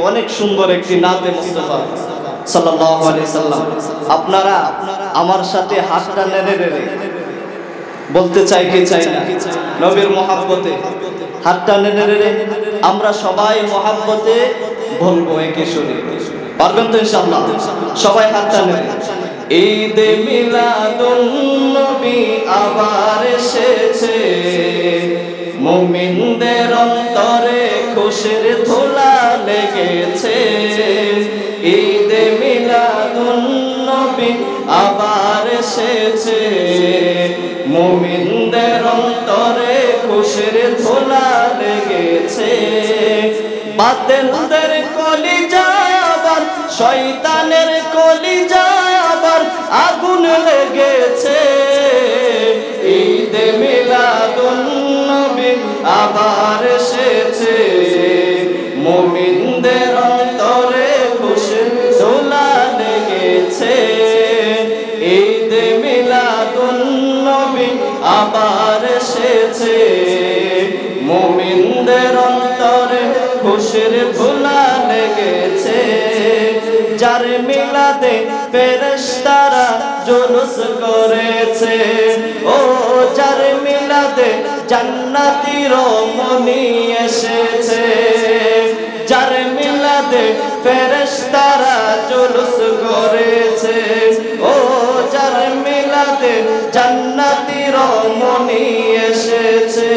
অনেক সুন্দর একটি নাতে মুস্তাফা সাল্লাল্লাহু আলাইহি সাল্লাম। আপনারা আমার সাথে হাতটা নেড়ে নেড়ে বলতে চাই কি চাই না, নবীর মহব্বতে হাতটা নেড়ে নেড়ে আমরা সবাই মহব্বতে বলবো একে শুনে। পারবেন তো ইনশাআল্লাহ? সবাই হাতটা নেড়ে। ঈদে মিলাদুন নবী আবার এসেছে, মুমিনদের অন্তরে খুশির ধুলা লেগেছে। ঈদে মিলাদুন নবী আবার এসেছে, মুমিনদের অন্তরে খুশির ধুলা লেগেছে। বাতিলদের কলিজা আবার শয়তানের কলিজা আবার আগুন লেগেছে। ঈদে মিলাদুন নবী আবার এসেছে, মুমিনদের অন্তরে খুশির ধুলা লেগেছে। ঈদে মিলাদুন নবী আবার এসেছে, মুমিনদের অন্তরে খুশির ধুলা লেগেছে। যার মিলাদে ফেরেশতারা জুলুস করেছে, ও যার মিলাদে জান্নাতি রমণী এসেছে। যার মিলাদে ফেরেশতারা জুলুস করেছে, ও যার মিলাদে জান্নাতি রমণী এসেছে।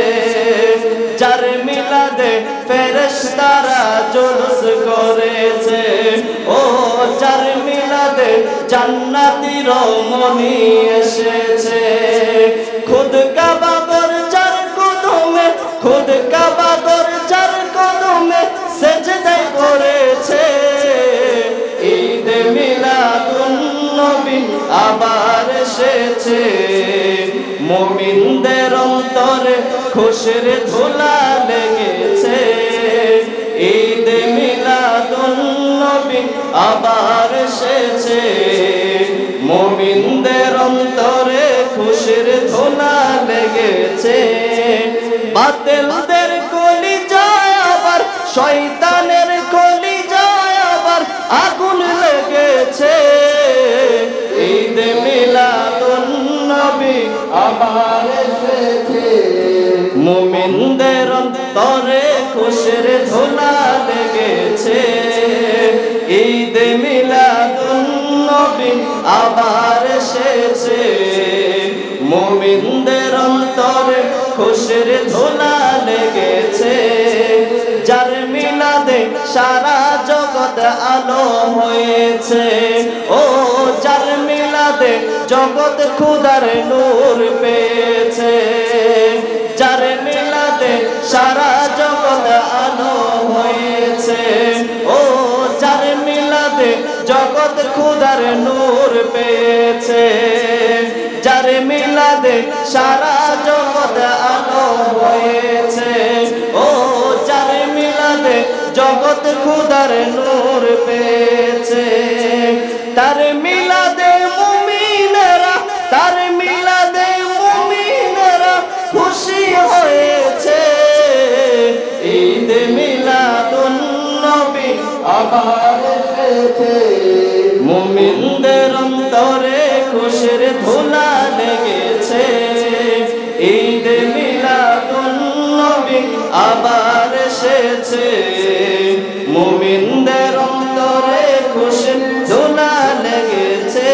যার মিলাদে ফেরেশতারা জুলুস করেছে, ও যার মিলাদে জান্নাতি রমণী এসেছে। খুদ কাবা গর যার কদমে, খুদ কাবা গর যার কদমে সেজদায় পড়েছে। ঈদে মিলাদুন নবী আবার এসেছে, মুমিনদের অন্তরে খুশির ধুলা লেগেছে। ঈদে মিলাদুন নবী আবার এসেছে, মুমিনদের অন্তরে খুশির ধুলা লেগেছে। বাতিলদের কলিজায় আবার শয়তানের কলিজায় আবার আগুন লেগেছে। ঈদে মিলাদুন নবী আবার এসেছে, মুমিনদের অন্তরে খুশির ধুলা লেগেছে। ঈদে মিলাদুন নবী আবার এসেছে, মুমিনদের অন্তরে খুশির ধুলা লেগেছে। যার মিলাদে সারা জগৎ আলো হয়েছে, ও যার মিলাদে জগৎ খুদার নূর পেয়েছে। যার মিলাদে সারা জগৎ আলো হয়েছে, ও যার মিলাদে জগৎ খুদার নূর পেয়েছে। যার মিলাদে সারা জগৎ আলো হয়েছে, ও যার মিলাদে জগৎ খুদার নূর পেয়েছে। তার মিলাদে মুমিনেরা, তার মিলাদে মুমিনেরা খুশি হয়েছে। ঈদে মিলাদুন নবী আবার এসেছে, মুমিনদের অন্তরে খুশির ধুলা লেগেছে। ঈদে মিলাদুন নবী আবার এসেছে, মুমিনদের অন্তরে খুশির ধুলা লেগেছে।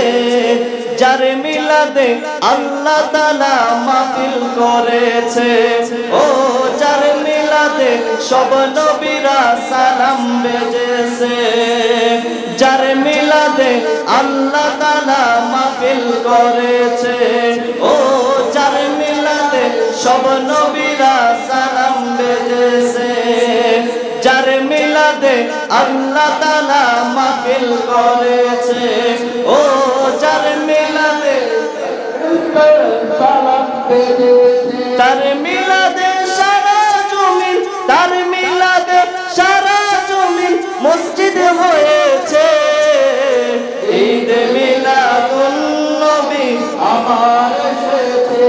যার মিলাদে আল্লাহ তাআলা মাহফিল করেছে, ও যার মিলাদে সব নবীরা সালাম বেজেছে। যার মিলাদে আল্লাহ তাআলা মাহফিল করেছে, ও যার মিলাদে সব নবীরা সালাম বেজেছে। যার মিলাদে আল্লাহ তাআলা মাহফিল করেছে, ও যার মিলাদে সালাম বেজেছে। তার মিলাদে সারা জমিন, তার মিলাদে সারা জমিন মসজিদ হয়েছে। ঈদে মিলাদুন নবী আবার এসেছে,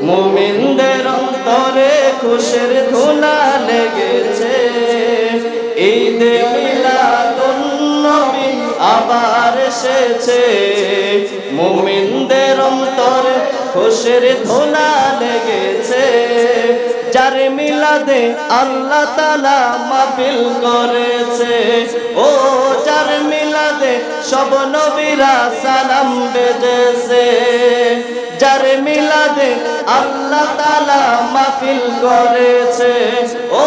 মুমিনদের অন্তরে খুশির ধুলা লেগেছে। ঈদে আবার এসেছে মুমিনদের অন্তরে খুশির ধুলা লেগেছে যার মিলাদে আল্লাহ তাআলা মাহফিল করেছে ও যার মিলাদে সব নবীরা সালাম বেজেছে যার মিলাদে আল্লাহ তাআলা মাহফিল করেছে ও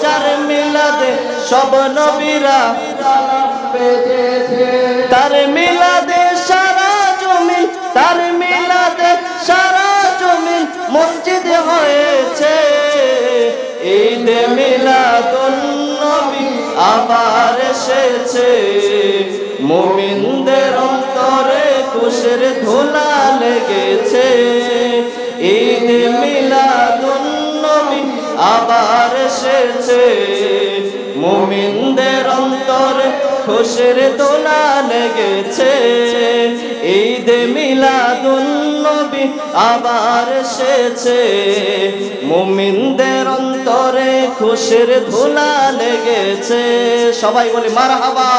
যার মিলাদে সব নবীরা সালাম বেজেছে তার মিলাদে সারা জমিন তার মিলাদে সারা জমিন মসজিদ হয়েছে ঈদে মিলাদুন নবী আবার এসেছে মুমিনদের অন্তরে খুশির ধুলা লেগেছে ঈদে মিলাদুন নবী আবার এসেছে মুমিনদের অন্তরে খুশির ধুলা লেগেছে ঈদে মিলাদুন নবী আবার এসেছে মুমিনদের অন্তরে খুশির ধুলা লেগেছে সবাই বলি মারহাবা।